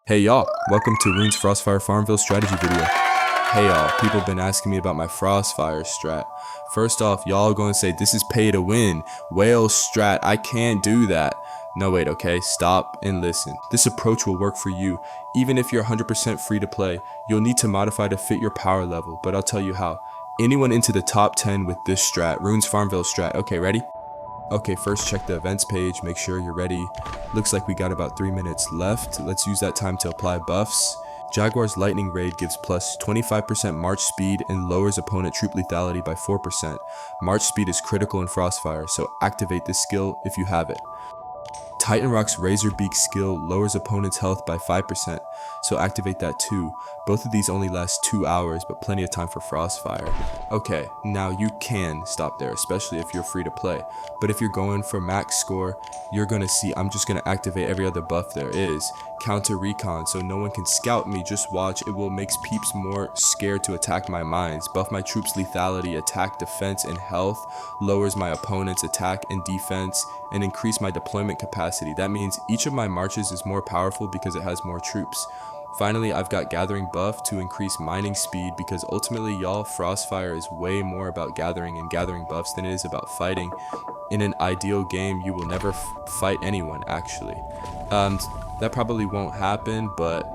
Hey y'all, welcome to Rune's FrostFire Farmville strategy video. Hey y'all, people have been asking me about my FrostFire strat. First off, y'all gonna say this is pay to win, whale strat, I can't do that. No wait, okay, stop and listen. This approach will work for you. Even if you're 100% free to play, you'll need to modify to fit your power level, but I'll tell you how. Anyone into the top 10 with this strat, Rune's Farmville strat. Okay, ready? Okay, first check the events page, make sure you're ready. Looks like we got about 3 minutes left. Let's use that time to apply buffs. Jaguar's Lightning Raid gives plus 25% March speed and lowers opponent troop lethality by 4%. March speed is critical in FrostFire, so activate this skill if you have it. Titan Rock's Razor Beak skill lowers opponent's health by 5%, so activate that too. Both of these only last 2 hours, but plenty of time for FrostFire. Okay, now you can stop there, especially if you're free to play. But if you're going for max score, you're gonna see I'm just gonna activate every other buff there is. Counter Recon, so no one can scout me, just watch. It will make peeps more scared to attack my mines. Buff my troops lethality, attack, defense, and health. Lowers my opponent's attack and defense, and increase my deployment capacity. That means each of my marches is more powerful because it has more troops. Finally, I've got Gathering buff to increase mining speed because ultimately y'all, FrostFire is way more about gathering and gathering buffs than it is about fighting. In an ideal game, you will never fight anyone actually. That probably won't happen, but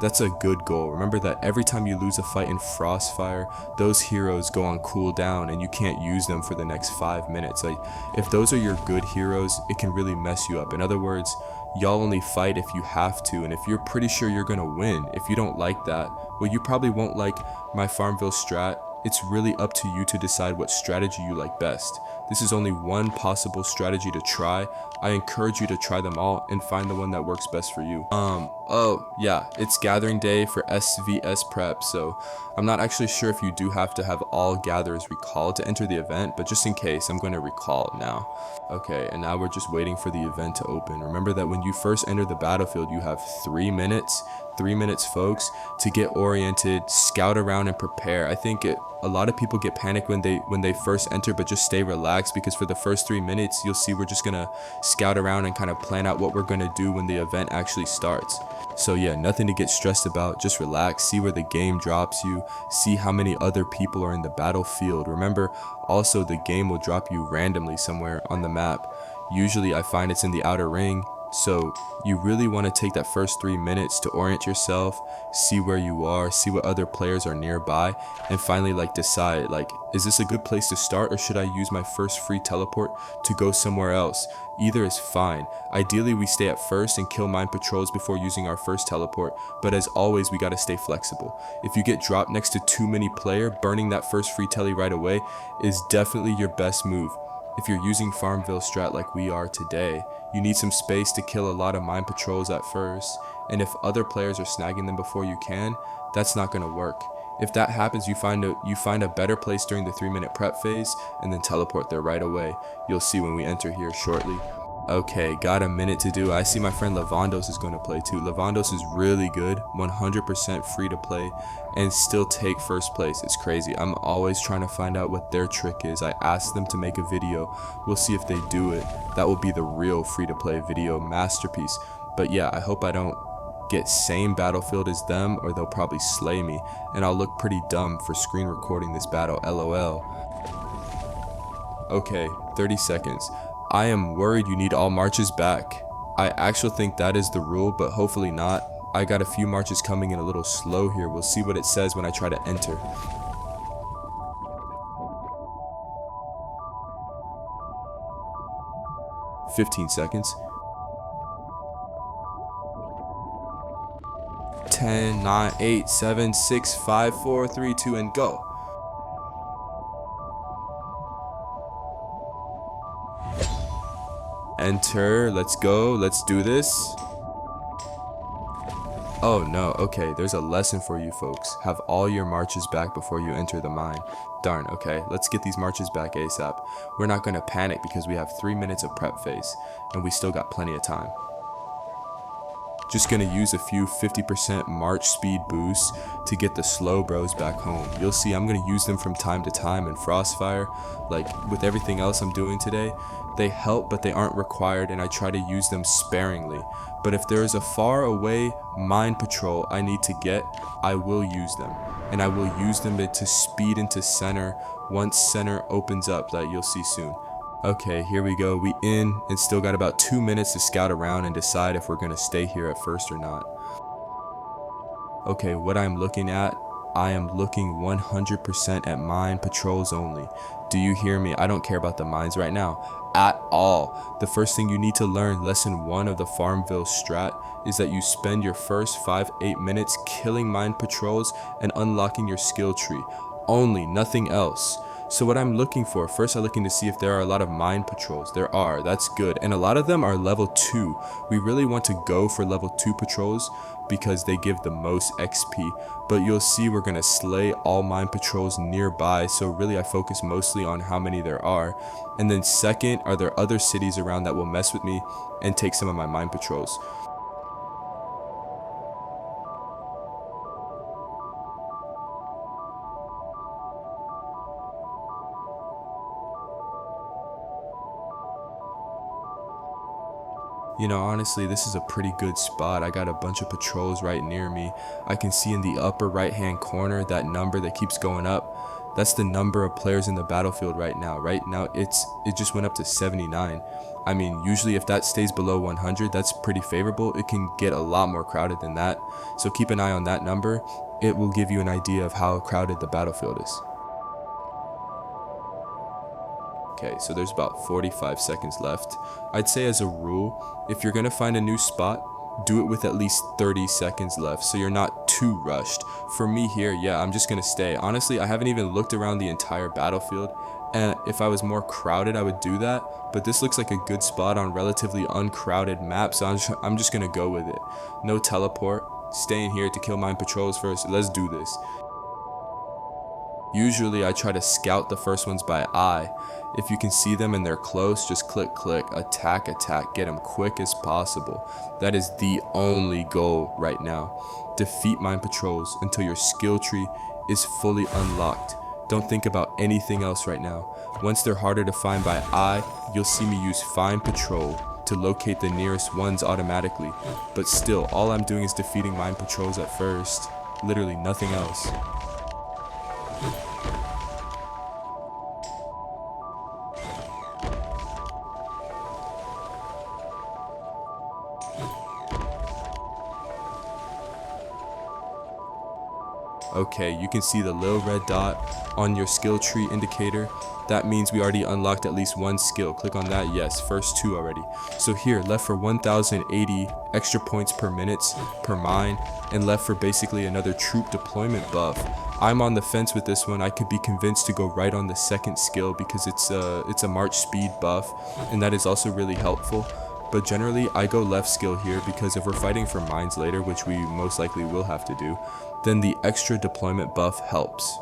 that's a good goal. Remember that every time you lose a fight in FrostFire, those heroes go on cooldown and you can't use them for the next 5 minutes. Like, if those are your good heroes, it can really mess you up. In other words, y'all only fight if you have to, and if you're pretty sure you're gonna win. If you don't like that, well, you probably won't like my Farmville strat. It's really up to you to decide what strategy you like best. This is only one possible strategy to try. I encourage you to try them all and find the one that works best for you. Oh yeah, it's gathering day for SVS prep, so I'm not actually sure if you do have to have all gatherers recalled to enter the event, but just in case, I'm going to recall now. Okay, and now we're just waiting for the event to open. Remember that when you first enter the battlefield, you have 3 minutes. 3 minutes, folks, to get oriented, scout around, and prepare. I think a lot of people get panicked when they first enter, but just stay relaxed, because for the first 3 minutes, you'll see we're just gonna scout around and kind of plan out what we're gonna do when the event actually starts. So yeah, nothing to get stressed about. Just relax, see where the game drops you, see how many other people are in the battlefield. Remember, also the game will drop you randomly somewhere on the map. Usually I find it's in the outer ring. So you really want to take that first 3 minutes to orient yourself, see where you are, see what other players are nearby, and finally decide is this a good place to start, or should I use my first free teleport to go somewhere else? Either is fine. Ideally we stay at first and kill mine patrols before using our first teleport, but as always we gotta stay flexible. If you get dropped next to too many players, burning that first free tele right away is definitely your best move. If you're using Farmville strat like we are today, you need some space to kill a lot of mine patrols at first, and if other players are snagging them before you can, that's not going to work. If that happens, you find a better place during the 3-minute prep phase and then teleport there right away. You'll see when we enter here shortly. Okay, got a minute to do. I see my friend Levandos is going to play too. Levandos is really good, 100% free to play, and still take first place. It's crazy. I'm always trying to find out what their trick is. I asked them to make a video. We'll see if they do it. That will be the real free to play video masterpiece. But yeah, I hope I don't get same battlefield as them, or they'll probably slay me, and I'll look pretty dumb for screen recording this battle, LOL. Okay, 30 seconds. I am worried you need all marches back. I actually think that is the rule, but hopefully not. I got a few marches coming in a little slow here. We'll see what it says when I try to enter. "15 seconds. 10, 9, 8, 7, 6, 5, 4, 3, 2, and go. Enter, let's go, let's do this. Oh no, okay, there's a lesson for you folks. Have all your marches back before you enter the mine. Darn, okay, let's get these marches back ASAP. We're not gonna panic because we have 3 minutes of prep phase, and we still got plenty of time. Just gonna use a few 50% March speed boosts to get the slow bros back home. You'll see I'm gonna use them from time to time in FrostFire. Like with everything else I'm doing today, they help but they aren't required, and I try to use them sparingly. But if there is a far away mine patrol I need to get, I will use them. And I will use them to speed into center once center opens up, that you'll see soon. Okay, here we go. We in and still got about 2 minutes to scout around and decide if we're gonna stay here at first or not. Okay, what I'm looking at, I am looking 100% at mine patrols only. Do you hear me? I don't care about the mines right now at all. The first thing you need to learn, lesson 1 of the Farmville strat, is that you spend your first 5-8 minutes killing mine patrols and unlocking your skill tree. Only, nothing else. So what I'm looking for, first I'm looking to see if there are a lot of mine patrols. There are, that's good. And a lot of them are level 2. We really want to go for level 2 patrols because they give the most XP. But you'll see we're going to slay all mine patrols nearby. So really I focus mostly on how many there are. And then second, are there other cities around that will mess with me and take some of my mine patrols. You know, honestly, this is a pretty good spot. I got a bunch of patrols right near me. I can see in the upper right hand corner that number that keeps going up. That's the number of players in the battlefield right now. Right now it just went up to 79. I mean, usually if that stays below 100, that's pretty favorable. It can get a lot more crowded than that. So keep an eye on that number. It will give you an idea of how crowded the battlefield is. Okay, so there's about 45 seconds left. I'd say as a rule, if you're gonna find a new spot, do it with at least 30 seconds left so you're not too rushed. For me here, yeah, I'm just gonna stay. Honestly, I haven't even looked around the entire battlefield, and if I was more crowded, I would do that, but this looks like a good spot on relatively uncrowded map, so I'm just gonna go with it. No teleport, staying here to kill mine patrols first. Let's do this. Usually I try to scout the first ones by eye. If you can see them and they're close, just click, attack, get them quick as possible. That is the only goal right now. Defeat mine patrols until your skill tree is fully unlocked. Don't think about anything else right now. Once they're harder to find by eye, you'll see me use find patrol to locate the nearest ones automatically. But still, all I'm doing is defeating mine patrols at first. Literally nothing else. Okay, you can see the little red dot on your skill tree indicator. That means we already unlocked at least one skill. Click on that. Yes, first 2 already. So here, left for 1080 extra points per minute per mine, and left for basically another troop deployment buff. I'm on the fence with this one. I could be convinced to go right on the second skill because it's a march speed buff, and that is also really helpful. But generally, I go left skill here because if we're fighting for mines later, which we most likely will have to do, then the extra deployment buff helps.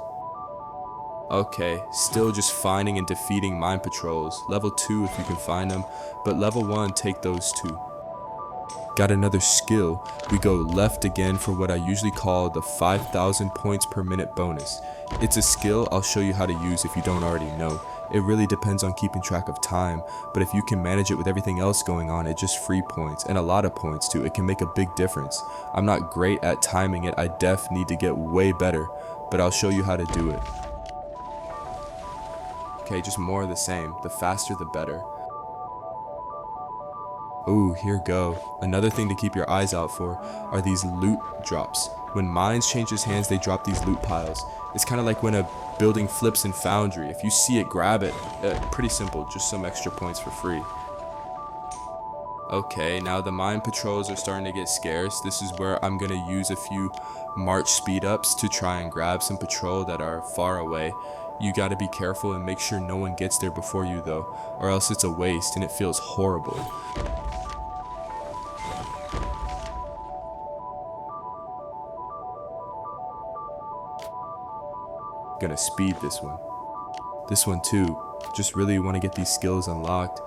Okay, still just finding and defeating mine patrols. Level 2 if you can find them, but level 1, take those 2. Got another skill. We go left again for what I usually call the 5,000 points per minute bonus. It's a skill I'll show you how to use if you don't already know. It really depends on keeping track of time, but if you can manage it with everything else going on, it's just free points, and a lot of points too. It can make a big difference. I'm not great at timing it. I need to get way better, but I'll show you how to do it. Okay, just more of the same. The faster the better. Ooh, here go. Another thing to keep your eyes out for are these loot drops. When mines changes hands, they drop these loot piles. It's kind of like when a building flips in Foundry. If you see it, grab it. Pretty simple, just some extra points for free. Okay, now the mine patrols are starting to get scarce. This is where I'm going to use a few march speed ups to try and grab some patrol that are far away. You got to be careful and make sure no one gets there before you though, or else it's a waste and it feels horrible. Gonna speed this one. This one too. Just really want to get these skills unlocked.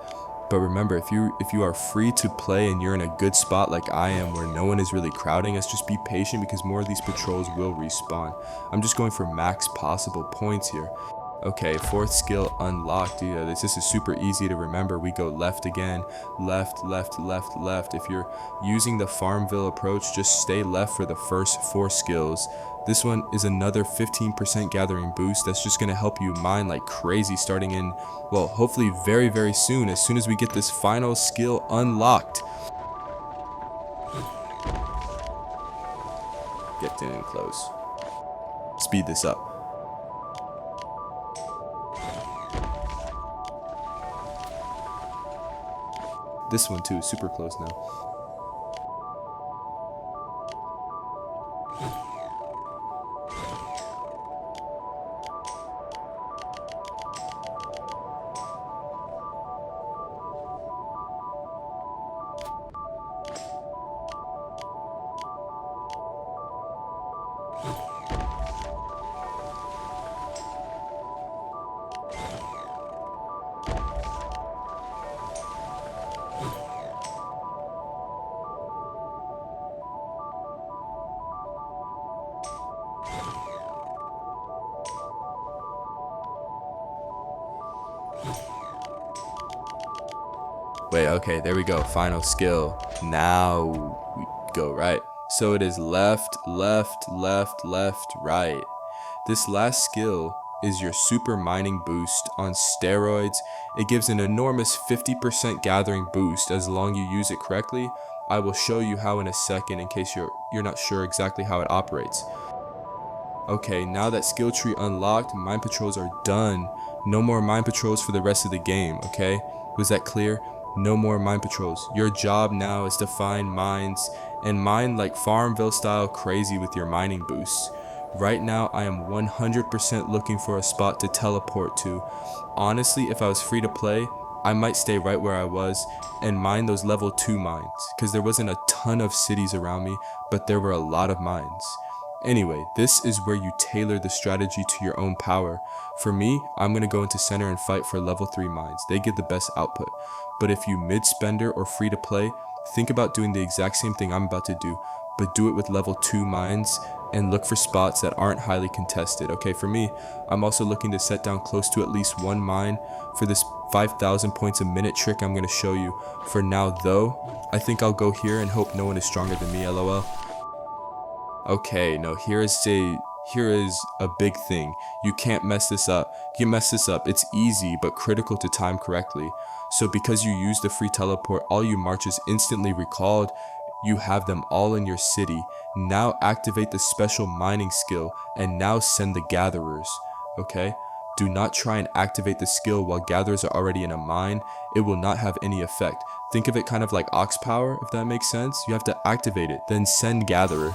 But remember, if you are free to play and you're in a good spot like I am where no one is really crowding us, just be patient because more of these patrols will respawn. I'm just going for max possible points here. Okay, fourth skill unlocked. Yeah, this is super easy to remember. We go left again, left, left, left, left. If you're using the Farmville approach, just stay left for the first 4 skills. This one is another 15% gathering boost that's just going to help you mine like crazy starting in, well, hopefully very, very soon, as soon as we get this final skill unlocked. Get in close. Speed this up. This one too, super close now. Wait, okay, there we go. Final skill. Now we go right. So it is left, left, left, left, right. This last skill is your super mining boost on steroids. It gives an enormous 50% gathering boost as long as you use it correctly. I will show you how in a second in case you're not sure exactly how it operates. Okay, now that skill tree unlocked, mine patrols are done. No more mine patrols for the rest of the game, okay? Was that clear? No more mine patrols. Your job now is to find mines and mine like Farmville-style crazy with your mining boosts. Right now, I am 100% looking for a spot to teleport to. Honestly, if I was free to play, I might stay right where I was and mine those level 2 mines, because there wasn't a ton of cities around me, but there were a lot of mines. Anyway, this is where you tailor the strategy to your own power. For me, I'm going to go into center and fight for level 3 mines. They give the best output. But if you mid-spender or free to play, think about doing the exact same thing I'm about to do, but do it with level 2 mines and look for spots that aren't highly contested. Okay, for me, I'm also looking to set down close to at least 1 mine for this 5,000 points a minute trick I'm going to show you. For now though, I think I'll go here and hope no one is stronger than me, lol. Okay, no, here is a big thing. You can't mess this up. You mess this up, it's easy but critical to time correctly. So because you use the free teleport, all you marches instantly recalled. You have them all in your city. Now activate the special mining skill and now send the gatherers, okay? Do not try and activate the skill while gatherers are already in a mine. It will not have any effect. Think of it kind of like ox power, if that makes sense. You have to activate it, then send gatherer.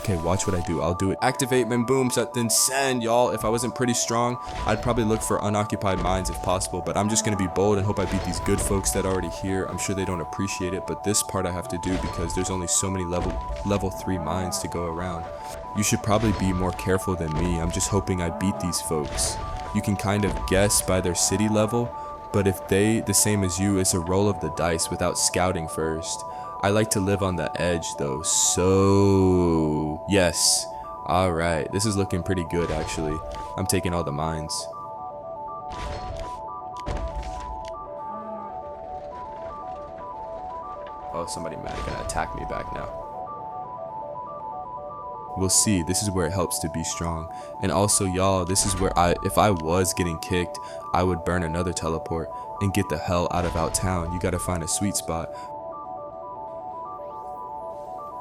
Okay, watch what I do. I'll do it. Activate, then boom, then send, y'all. If I wasn't pretty strong, I'd probably look for unoccupied mines if possible, but I'm just gonna be bold and hope I beat these good folks that are already here. I'm sure they don't appreciate it, but this part I have to do because there's only so many level 3 mines to go around. You should probably be more careful than me. I'm just hoping I beat these folks. You can kind of guess by their city level, but if they the same as you, it's a roll of the dice without scouting first. I like to live on the edge though, so yes. Alright, this is looking pretty good actually. I'm taking all the mines. Oh, somebody mad gonna attack me back now. We'll see. This is where it helps to be strong. And also y'all, this is where if I was getting kicked, I would burn another teleport and get the hell out of town. You gotta find a sweet spot.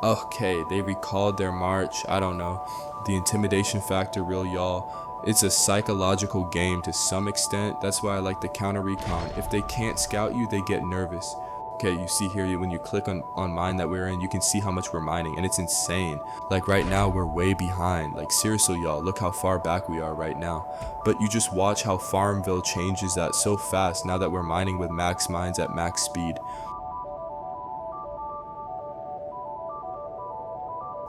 Okay, they recalled their march. I don't know. The intimidation factor real, y'all. It's a psychological game to some extent. That's why I like the counter recon. If they can't scout you, they get nervous. Okay, you see here when you click on mine that we're in, you can see how much we're mining, and it's insane. Like right now, we're way behind. Like seriously, y'all, look how far back we are right now. But you just watch how Farmville changes that so fast now that we're mining with max mines at max speed.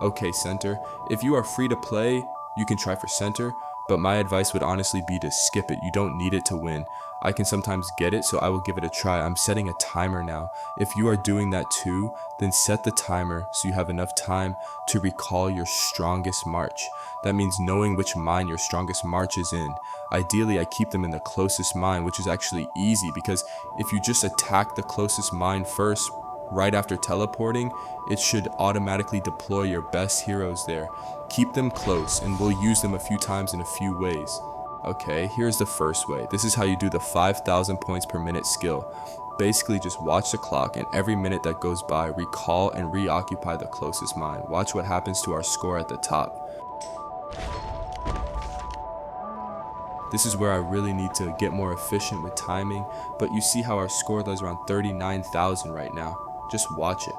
Okay, center. If you are free to play, you can try for center, but my advice would honestly be to skip it. You don't need it to win. I can sometimes get it, so I will give it a try. I'm setting a timer now. If you are doing that too, then set the timer so you have enough time to recall your strongest march. That means knowing which mine your strongest march is in. Ideally, I keep them in the closest mine, which is actually easy because if you just attack the closest mine first, right after teleporting, it should automatically deploy your best heroes there. Keep them close and we'll use them a few times in a few ways. Okay, here's the first way. This is how you do the 5,000 points per minute skill. Basically just watch the clock and every minute that goes by, recall and reoccupy the closest mine. Watch what happens to our score at the top. This is where I really need to get more efficient with timing, but you see how our score is around 39,000 right now. Just watch it.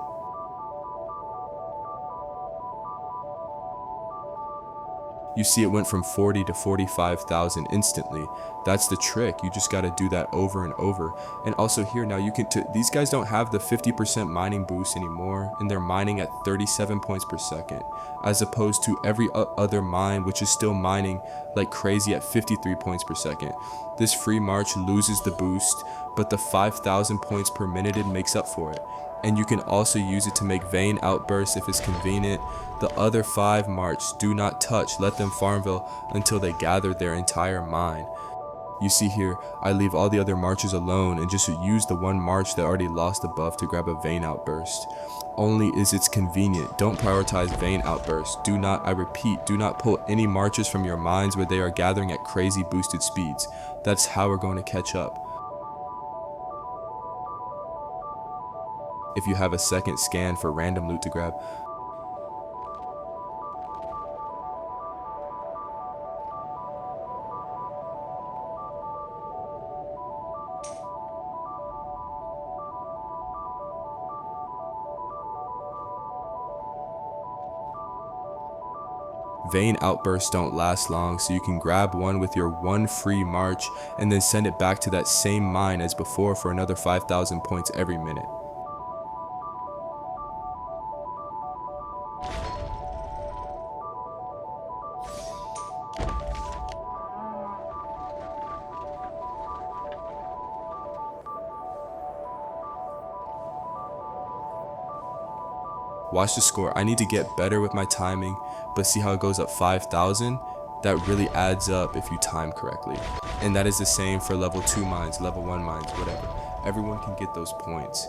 You see it went from 40 to 45,000 instantly. That's the trick. You just got to do that over and over. And also here now you can, these guys don't have the 50% mining boost anymore, and they're mining at 37 points per second, as opposed to every other mine which is still mining like crazy at 53 points per second. This free march loses the boost, but the 5,000 points per minute it makes up for it. And you can also use it to make vein outbursts if it's convenient. The other 5 march do not touch, let them Farmville until they gather their entire mine. You see here, I leave all the other marches alone and just use the one march that already lost the buff to grab a vein outburst. Only is it's convenient. Don't prioritize vein outbursts. Do not, I repeat, do not pull any marches from your mines where they are gathering at crazy boosted speeds. That's how we're going to catch up. If you have a second, scan for random loot to grab. Vein outbursts don't last long, so you can grab one with your one free march and then send it back to that same mine as before for another 5,000 points every minute. Watch the score. I need to get better with my timing, but see how it goes up 5,000? That really adds up if you time correctly. And that is the same for level 2 mines, level 1 mines, whatever. Everyone can get those points.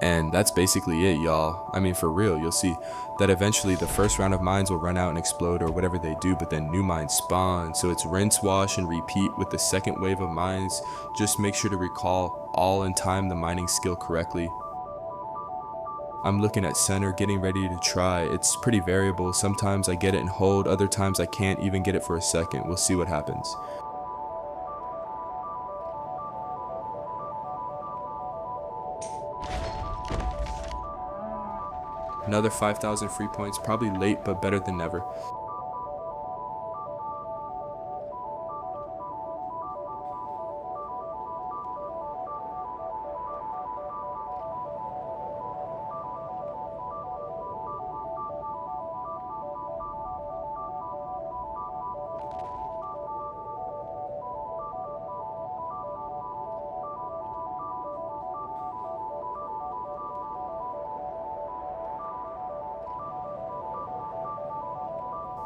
And that's basically it, y'all. I mean, for real, you'll see that eventually the first round of mines will run out and explode or whatever they do, but then new mines spawn. So it's rinse, wash, and repeat with the second wave of mines. Just make sure to recall all and time the mining skill correctly. I'm looking at center, getting ready to try. It's pretty variable. Sometimes I get it and hold, other times I can't even get it for a second. We'll see what happens. Another 5,000 free points, probably late but better than never.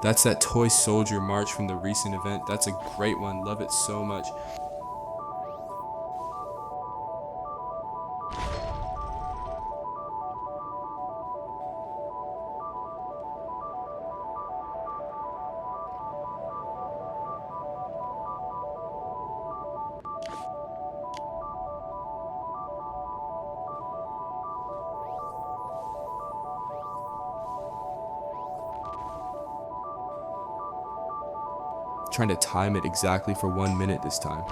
That's that toy soldier march from the recent event. That's a great one. Love it so much. Trying to time it exactly for 1 minute this time.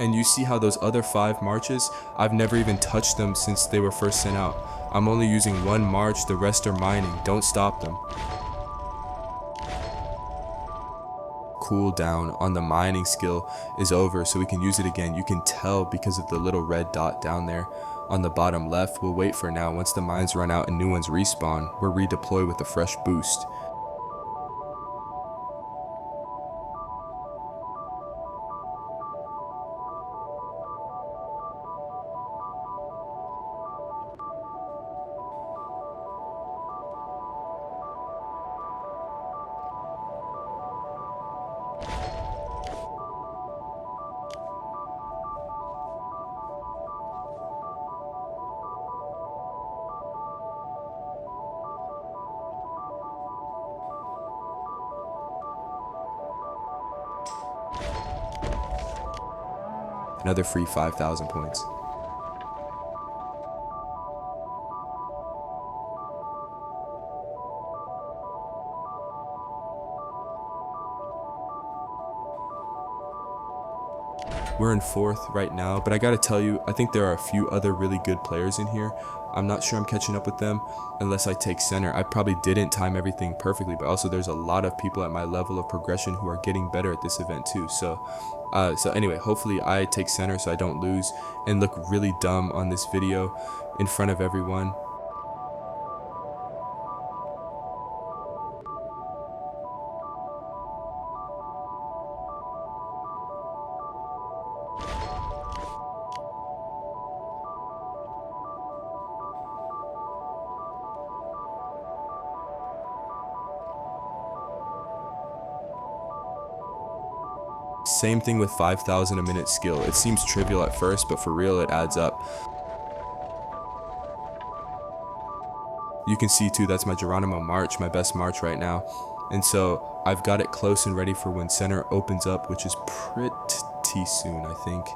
And you see how those other 5 marches, I've never even touched them since they were first sent out. I'm only using 1 march, the rest are mining. Don't stop them. Cooldown on the mining skill is over, so we can use it again. You can tell because of the little red dot down there on the bottom left. We'll wait for now. Once the mines run out and new ones respawn, we'll redeploy with a fresh boost. Another free 5,000 points. We're in 4th right now, but I gotta tell you, I think there are a few other really good players in here. I'm not sure I'm catching up with them unless I take center. I probably didn't time everything perfectly, but also there's a lot of people at my level of progression who are getting better at this event too. So anyway, hopefully I take center so I don't lose and look really dumb on this video in front of everyone. Same thing with 5,000 a minute skill. It seems trivial at first, but for real it adds up. You can see too, that's my Geronimo march, my best march right now. And so I've got it close and ready for when center opens up, which is pretty soon, I think.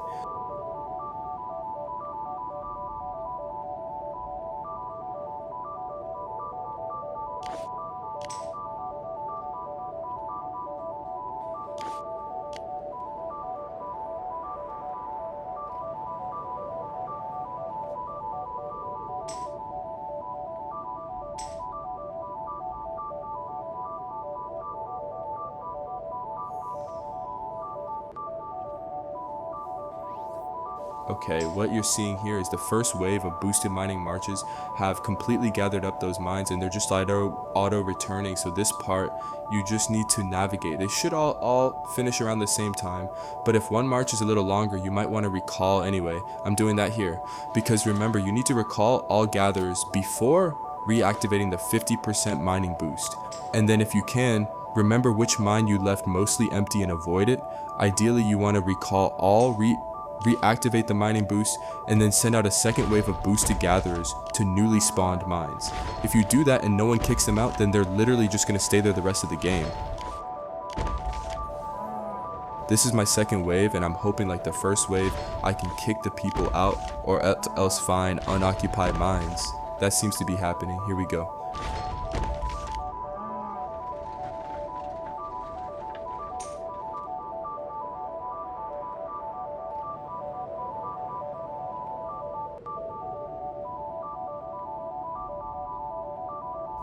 Okay, what you're seeing here is the first wave of boosted mining marches have completely gathered up those mines, and they're just auto returning. So this part you just need to navigate. They should all finish around the same time, but if one march is a little longer, you might want to recall anyway. I'm doing that here because remember, you need to recall all gatherers before reactivating the 50% mining boost. And then if you can, remember which mine you left mostly empty and avoid it. Ideally you want to recall all, reactivate the mining boost, and then send out a second wave of boosted gatherers to newly spawned mines. If you do that and no one kicks them out, then they're literally just going to stay there the rest of the game. This is my second wave, and I'm hoping like the first wave I can kick the people out or else find unoccupied mines. That seems to be happening. Here we go.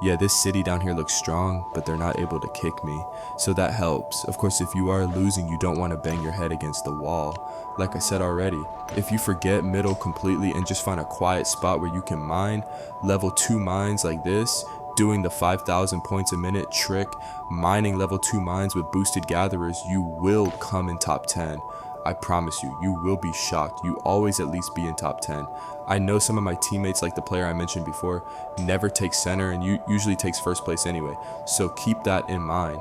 Yeah, this city down here looks strong, but they're not able to kick me, so that helps. Of course, if you are losing, you don't want to bang your head against the wall. Like I said already, if you forget middle completely and just find a quiet spot where you can mine, level 2 mines like this, doing the 5,000 points a minute trick, mining level 2 mines with boosted gatherers, you will come in top 10. I promise you, you will be shocked. You always at least be in top 10. I know some of my teammates, like the player I mentioned before, never takes center and usually takes first place anyway. So keep that in mind.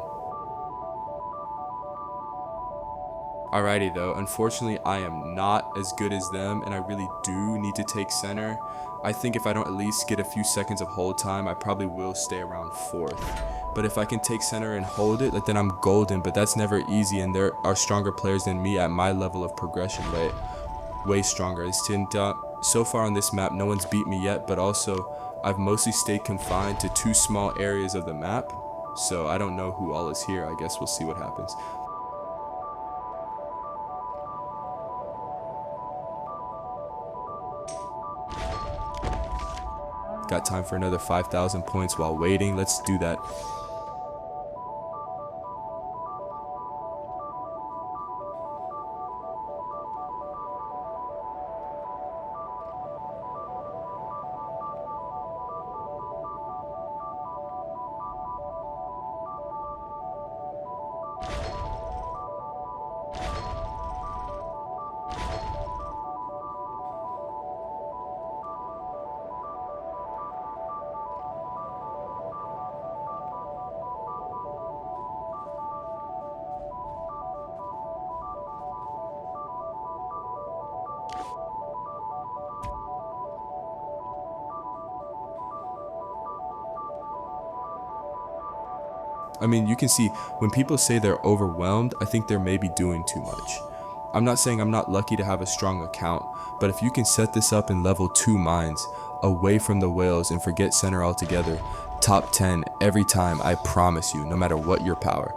Alrighty though, unfortunately I am not as good as them and I really do need to take center. I think if I don't at least get a few seconds of hold time, I probably will stay around 4th. But if I can take center and hold it, then I'm golden, but that's never easy, and there are stronger players than me at my level of progression, way stronger. So far on this map, no one's beat me yet, but also I've mostly stayed confined to 2 small areas of the map, so I don't know who all is here. I guess we'll see what happens. Got time for another 5,000 points while waiting. Let's do that. I mean, you can see when people say they're overwhelmed, I think they're maybe doing too much. I'm not saying I'm not lucky to have a strong account, but if you can set this up in level 2 mines, away from the whales and forget center altogether, top 10 every time, I promise you, no matter what your power.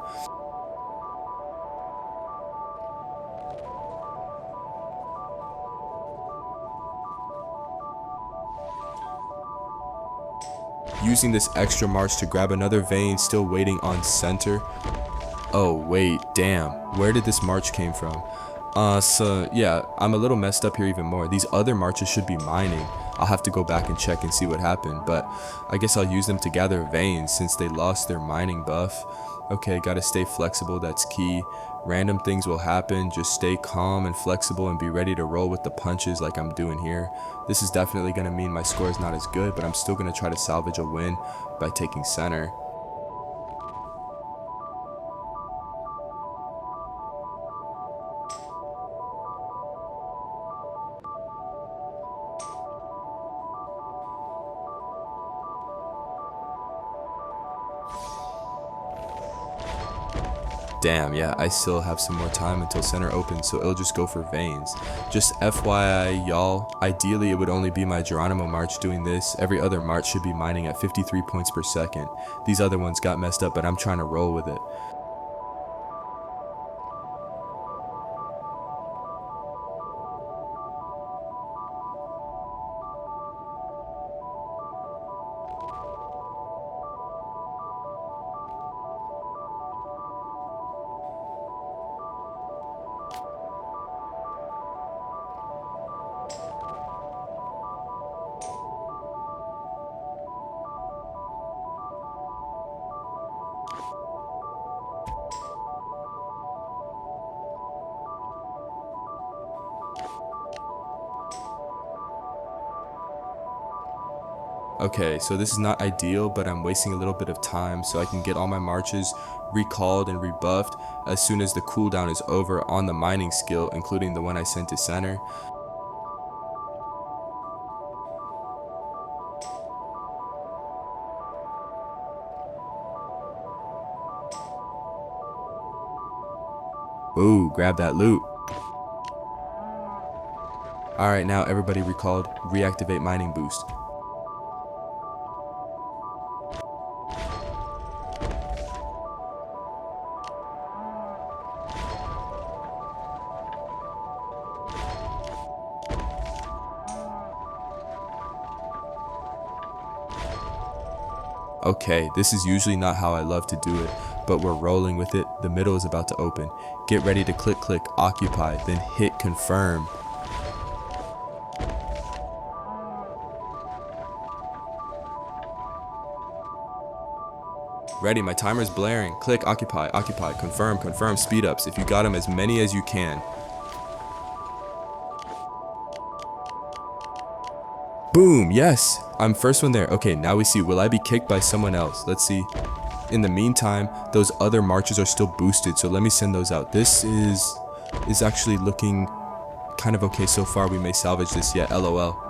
Using this extra march to grab another vein, still waiting on center. Oh wait, damn, where did this march came from? So yeah, I'm a little messed up here even more. These other marches should be mining. I'll have to go back and check and see what happened, but I guess I'll use them to gather veins since they lost their mining buff. Okay, gotta stay flexible, that's key. Random things will happen, just stay calm and flexible and be ready to roll with the punches like I'm doing here. This is definitely gonna mean my score is not as good, but I'm still gonna try to salvage a win by taking center. Damn, yeah, I still have some more time until center opens, so it'll just go for veins. Just FYI, y'all, ideally it would only be my Geronimo March doing this. Every other March should be mining at 53 points per second. These other ones got messed up, but I'm trying to roll with it. Okay, so this is not ideal, but I'm wasting a little bit of time so I can get all my marches recalled and rebuffed as soon as the cooldown is over on the mining skill, including the one I sent to center. Ooh, grab that loot. Alright, now everybody recalled, reactivate mining boost. Okay, this is usually not how I love to do it, but we're rolling with it. The middle is about to open. Get ready to click occupy, then hit confirm. Ready, my timer's blaring. Click occupy, confirm, speed ups. If you got them, as many as you can. Boom, yes, I'm first one there. Okay, now we see, will I be kicked by someone else? Let's see. In the meantime, those other marches are still boosted, so let me send those out. This is actually looking kind of okay so far. We may salvage this yet, LOL.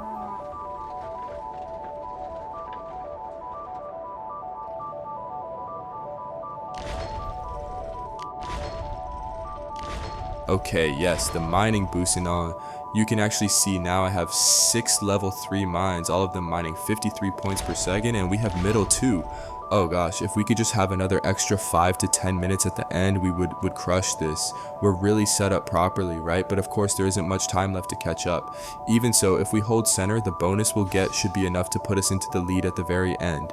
Okay, yes, the mining boosting on. You can actually see now I have 6 level 3 mines, all of them mining 53 points per second, and we have middle too. Oh gosh, if we could just have another extra 5 to 10 minutes at the end, we would crush this. We're really set up properly, right? But of course there isn't much time left to catch up. Even so, if we hold center, the bonus we'll get should be enough to put us into the lead at the very end.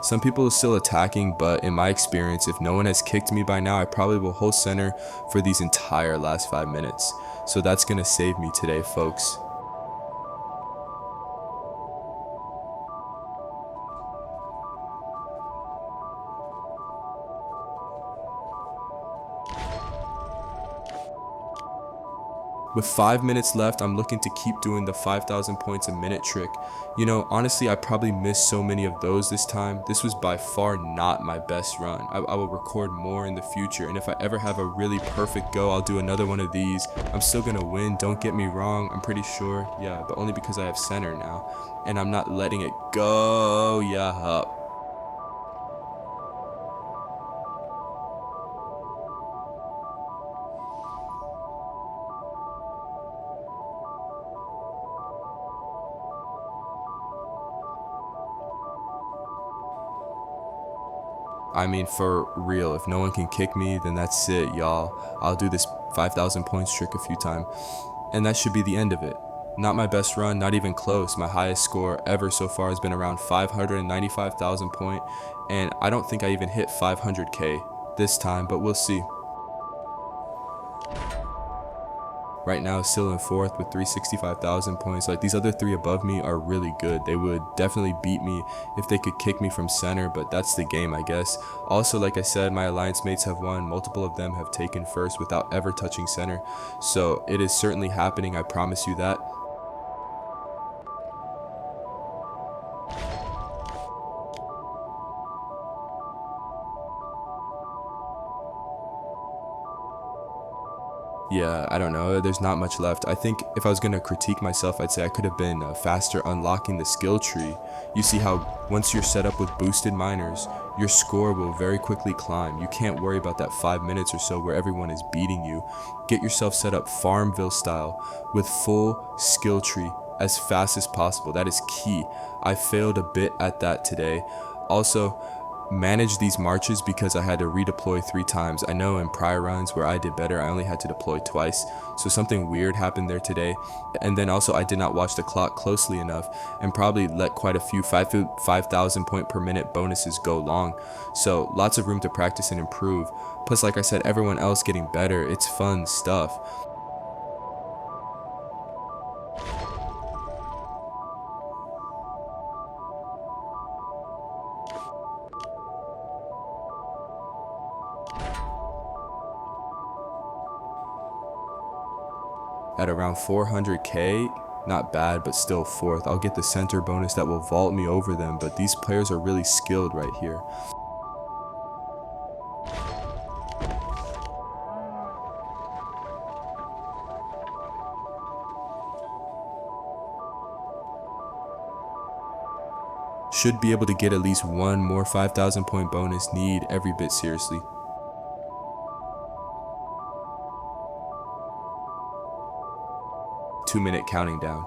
Some people are still attacking, but in my experience, if no one has kicked me by now, I probably will hold center for these entire last 5 minutes. So that's gonna save me today, folks. With 5 minutes left, I'm looking to keep doing the 5,000 points a minute trick. You know, honestly, I probably missed so many of those this time. This was by far not my best run. I will record more in the future, and if I ever have a really perfect go, I'll do another one of these. I'm still gonna win, don't get me wrong, I'm pretty sure. Yeah, but only because I have center now, and I'm not letting it go. Yeah, up. I mean, for real, if no one can kick me, then that's it, y'all. I'll do this 5,000 points trick a few times, and that should be the end of it. Not my best run, not even close. My highest score ever so far has been around 595,000 point, and I don't think I even hit 500k this time, but we'll see. Right now, still in fourth with 365,000 points. Like, these other three above me are really good. They would definitely beat me if they could kick me from center, but that's the game, I guess. Also, like I said, my alliance mates have won. Multiple of them have taken first without ever touching center. So it is certainly happening, I promise you that. Yeah, I don't know, there's not much left. I think if I was going to critique myself, I'd say I could have been faster unlocking the skill tree. You see how once you're set up with boosted miners, your score will very quickly climb. You can't worry about that 5 minutes or so where everyone is beating you. Get yourself set up Farmville-style with full skill tree as fast as possible. That is key. I failed a bit at that today. Also, manage these marches because I had to redeploy 3 times. I know in prior runs where I did better, I only had to deploy twice. So something weird happened there today. And then also I did not watch the clock closely enough and probably let quite a few 5,000 point per minute bonuses go long. So lots of room to practice and improve. Plus, like I said, everyone else getting better. It's fun stuff. At around 400k, not bad, but still fourth. I'll get the center bonus that will vault me over them, but these players are really skilled right here. Should be able to get at least one more 5,000 point bonus, need every bit seriously. Two-minute counting down.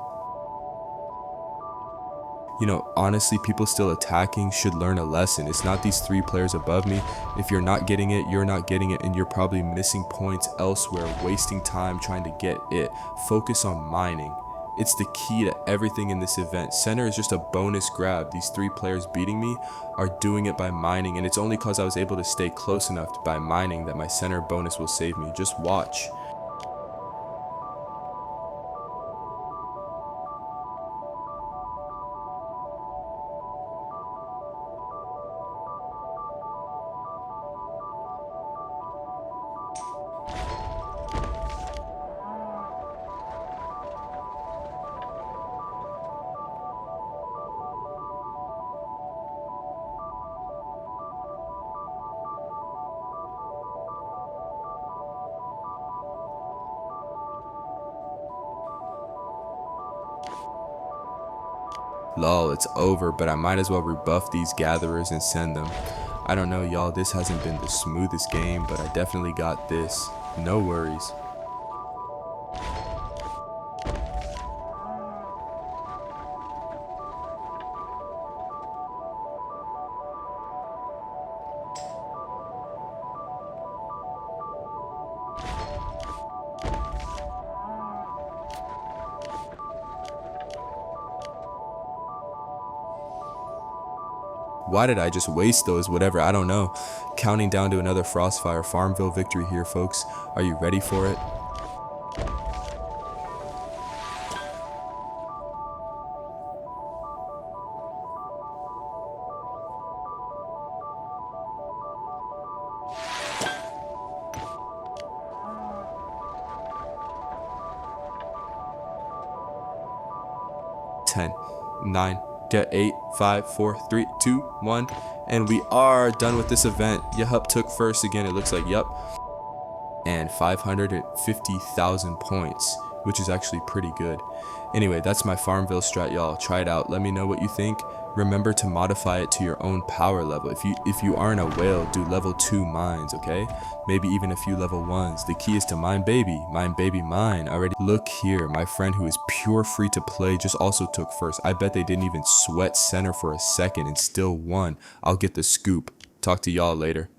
You know, honestly, people still attacking should learn a lesson. It's not these 3 players above me. If you're not getting it, you're not getting it, and you're probably missing points elsewhere, wasting time trying to get it. Focus on mining. It's the key to everything in this event. Center is just a bonus grab. These 3 players beating me are doing it by mining, and it's only because I was able to stay close enough by mining that my center bonus will save me. Just watch. Lol, it's over, but I might as well rebuff these gatherers and send them. I don't know, y'all, this hasn't been the smoothest game, but I definitely got this. No worries. Why did I just waste those? Whatever, I don't know. Counting down to another FrostFire Farmville victory here, folks. Are you ready for it? Ten, 9, 8, 5, 4, 3, 2, 1, and we are done with this event. Yup, took first again, it looks like, yup. And 550,000 points, which is actually pretty good. Anyway, that's my Farmville strat, y'all. Try it out. Let me know what you think. Remember to modify it to your own power level. If you aren't a whale, do level 2 mines, okay? Maybe even a few level 1s. The key is to mine baby, mine. Already look here, my friend who is pure free to play just also took first. I bet they didn't even sweat center for a second and still won. I'll get the scoop. Talk to y'all later.